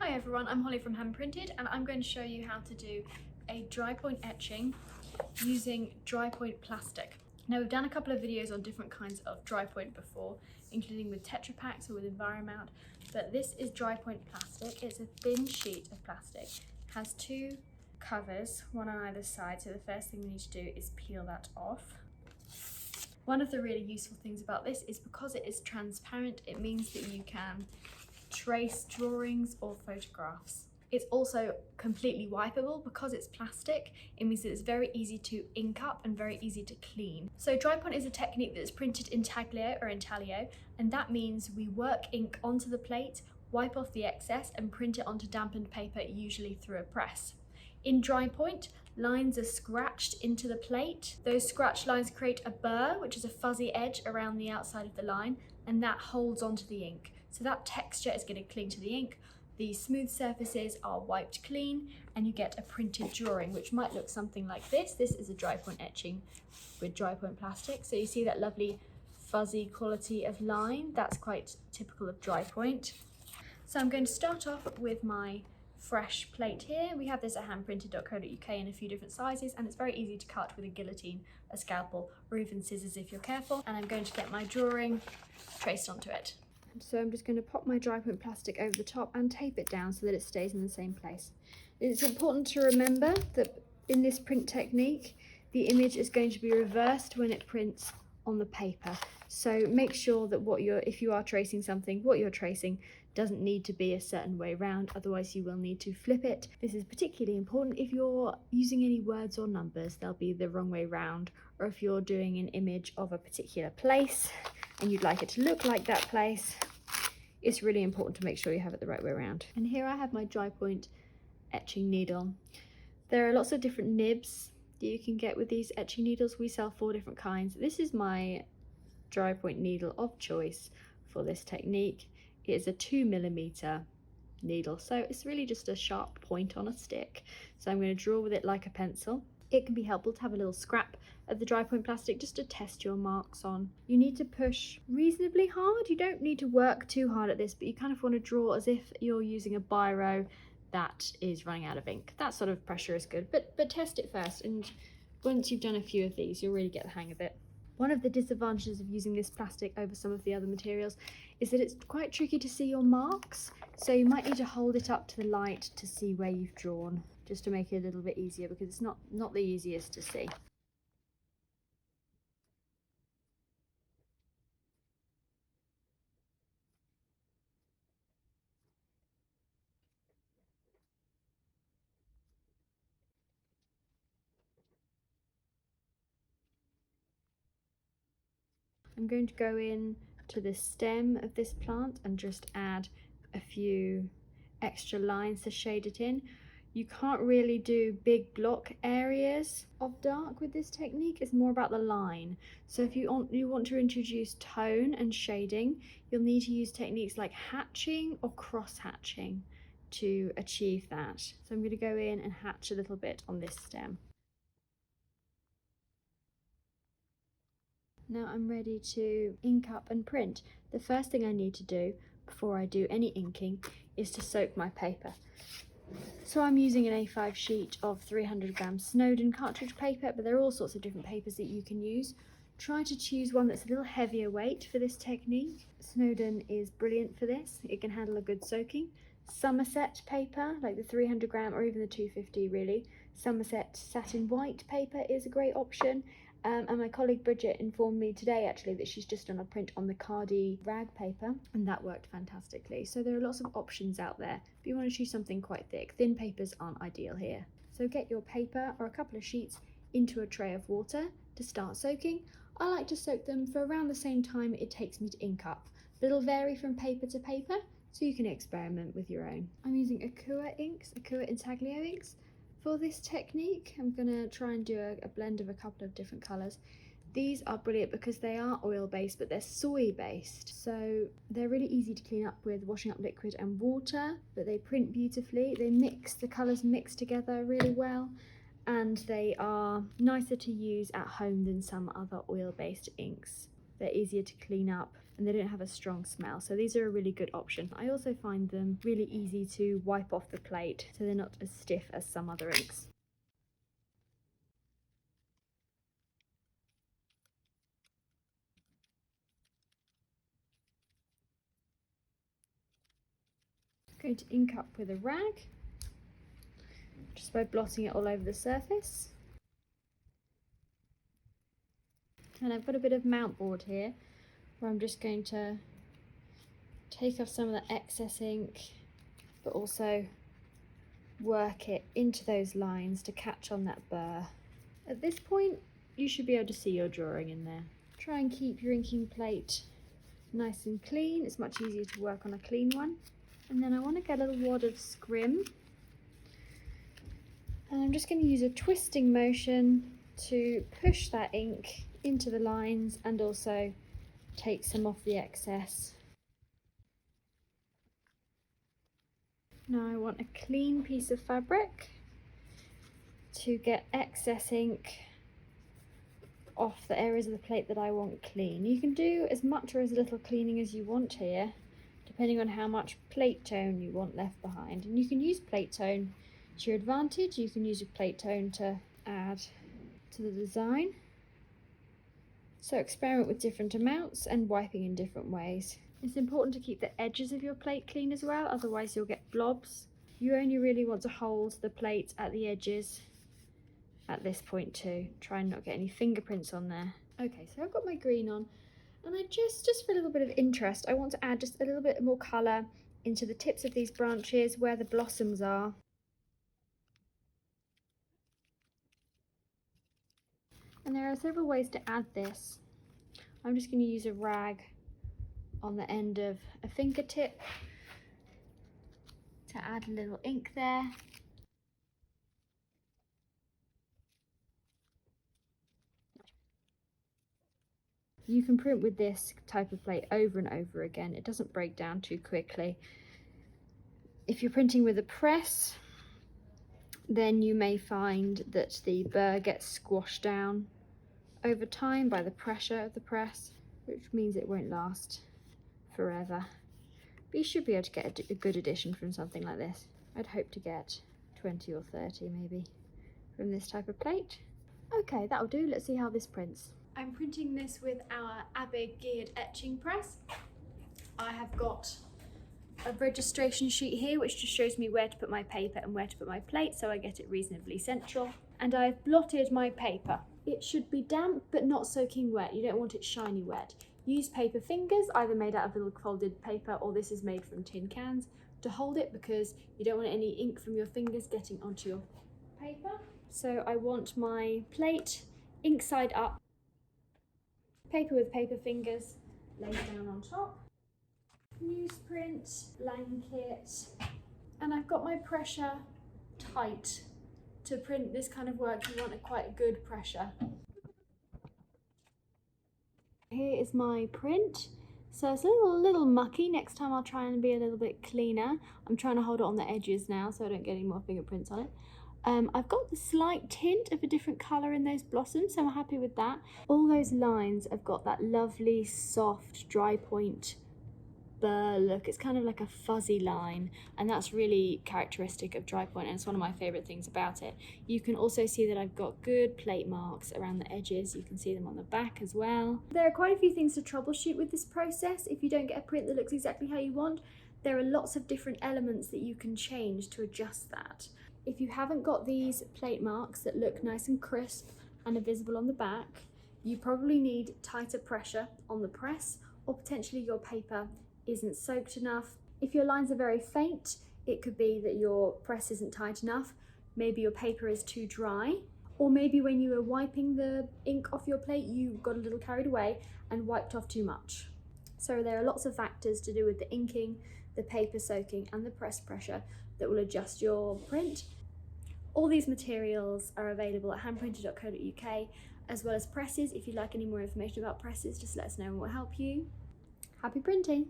Hi everyone, I'm Holly from Handprinted and I'm going to show you how to do a dry point etching using Drypoint Plastic. Now we've done a couple of videos on different kinds of dry point before, including with Tetra Paks or with Enviromount, but this is Drypoint Plastic. It's a thin sheet of plastic, it has two covers, one on either side, so the first thing we need to do is peel that off. One of the really useful things about this is because it is transparent, it means that you can trace drawings or photographs. It's also completely wipeable because it's plastic. It means that it's very easy to ink up and very easy to clean. So Drypoint is a technique that's printed intaglio or intaglio, and that means we work ink onto the plate, wipe off the excess and print it onto dampened paper, usually through a press. In Drypoint, lines are scratched into the plate. Those scratched lines create a burr, which is a fuzzy edge around the outside of the line, and that holds onto the ink. So that texture is going to cling to the ink. The smooth surfaces are wiped clean and you get a printed drawing, which might look something like this. This is a Drypoint etching with Drypoint Plastic. So you see that lovely fuzzy quality of line. That's quite typical of Drypoint. So I'm going to start off with my fresh plate here. We have this at handprinted.co.uk in a few different sizes, and it's very easy to cut with a guillotine, a scalpel, or even scissors if you're careful. And I'm going to get my drawing traced onto it. So I'm just going to pop my Drypoint Plastic over the top and tape it down so that it stays in the same place. It's important to remember that in this print technique, the image is going to be reversed when it prints on the paper. So make sure that if you are tracing something, what you're tracing doesn't need to be a certain way round, otherwise you will need to flip it. This is particularly important if you're using any words or numbers, they'll be the wrong way round, or if you're doing an image of a particular place and you'd like it to look like that place, it's really important to make sure you have it the right way around. And here I have my Drypoint etching needle. There are lots of different nibs that you can get with these etching needles. We sell 4 different kinds. This is my Drypoint needle of choice for this technique. It is a 2mm needle, so it's really just a sharp point on a stick. So I'm going to draw with it like a pencil. It can be helpful to have a little scrap of the Drypoint Plastic just to test your marks on. You need to push reasonably hard. You don't need to work too hard at this, but you kind of want to draw as if you're using a biro that is running out of ink. That sort of pressure is good, but test it first, and once you've done a few of these, you'll really get the hang of it. One of the disadvantages of using this plastic over some of the other materials is that it's quite tricky to see your marks, so you might need to hold it up to the light to see where you've drawn, just to make it a little bit easier, because it's not the easiest to see. I'm going to go in to the stem of this plant and just add a few extra lines to shade it in. You can't really do big block areas of dark with this technique. It's more about the line. So if you want to introduce tone and shading, you'll need to use techniques like hatching or cross hatching to achieve that. So I'm going to go in and hatch a little bit on this stem. Now I'm ready to ink up and print. The first thing I need to do before I do any inking is to soak my paper. So I'm using an A5 sheet of 300g Snowden cartridge paper, but there are all sorts of different papers that you can use. Try to choose one that's a little heavier weight for this technique. Snowden is brilliant for this. It can handle a good soaking. Somerset paper, like the 300g or even the 250 really. Somerset satin white paper is a great option. And my colleague Bridget informed me today actually that she's just done a print on the Cardi rag paper, and that worked fantastically. So there are lots of options out there. If you want to choose something quite thick, thin papers aren't ideal here. So get your paper or a couple of sheets into a tray of water to start soaking. I like to soak them for around the same time it takes me to ink up. But it'll vary from paper to paper, so you can experiment with your own. I'm using Akua inks, Akua intaglio inks. For this technique, I'm going to try and do a blend of a couple of different colours. These are brilliant because they are oil-based, but they're soy-based. So they're really easy to clean up with washing up liquid and water, but they print beautifully. The colours mix together really well, and they are nicer to use at home than some other oil-based inks. they're easier to clean up, and they don't have a strong smell. So these are a really good option. I also find them really easy to wipe off the plate, so they're not as stiff as some other inks. Going to ink up with a rag, just by blotting it all over the surface. And I've got a bit of mount board here where I'm just going to take off some of the excess ink, but also work it into those lines to catch on that burr. At this point, you should be able to see your drawing in there. Try and keep your inking plate nice and clean. It's much easier to work on a clean one. And then I want to get a little wad of scrim. And I'm just going to use a twisting motion to push that ink into the lines and also take some off the excess. Now I want a clean piece of fabric to get excess ink off the areas of the plate that I want clean. You can do as much or as little cleaning as you want here, depending on how much plate tone you want left behind. And you can use plate tone to your advantage. You can use your plate tone to add to the design. So experiment with different amounts and wiping in different ways. It's important to keep the edges of your plate clean as well, otherwise you'll get blobs. You only really want to hold the plate at the edges at this point too. Try and not get any fingerprints on there. Okay, so I've got my green on, and I just for a little bit of interest, I want to add just a little bit more colour into the tips of these branches where the blossoms are. And there are several ways to add this. I'm just going to use a rag on the end of a fingertip to add a little ink there. You can print with this type of plate over and over again. It doesn't break down too quickly. If you're printing with a press, then you may find that the burr gets squashed down over time by the pressure of the press, which means it won't last forever. But you should be able to get a good addition from something like this. I'd hope to get 20 or 30 maybe from this type of plate. Okay, that'll do. Let's see how this prints. I'm printing this with our Abe geared etching press. I have got a registration sheet here which just shows me where to put my paper and where to put my plate, so I get it reasonably central. And I've blotted my paper. It should be damp but not soaking wet. You don't want it shiny wet. Use paper fingers, either made out of little folded paper or this is made from tin cans, to hold it, because you don't want any ink from your fingers getting onto your paper. So I want my plate ink side up, paper with paper fingers laid down on top, newsprint, blanket, and I've got my pressure tight. To print this kind of work, you want a quite good pressure. Here is my print. So it's a little mucky. Next time I'll try and be a little bit cleaner. I'm trying to hold it on the edges now so I don't get any more fingerprints on it. I've got the slight tint of a different colour in those blossoms, so I'm happy with that. All those lines have got that lovely soft dry point burr look. It's kind of like a fuzzy line, and that's really characteristic of Drypoint, and it's one of my favourite things about it. You can also see that I've got good plate marks around the edges. You can see them on the back as well. There are quite a few things to troubleshoot with this process. If you don't get a print that looks exactly how you want, there are lots of different elements that you can change to adjust that. If you haven't got these plate marks that look nice and crisp and are visible on the back, you probably need tighter pressure on the press, or potentially your paper isn't soaked enough. If your lines are very faint, it could be that your press isn't tight enough. Maybe your paper is too dry, or maybe when you were wiping the ink off your plate, you got a little carried away and wiped off too much. So there are lots of factors to do with the inking, the paper soaking, and the press pressure that will adjust your print. All these materials are available at handprinted.co.uk, as well as presses. If you'd like any more information about presses, just let us know and we'll help you. Happy printing!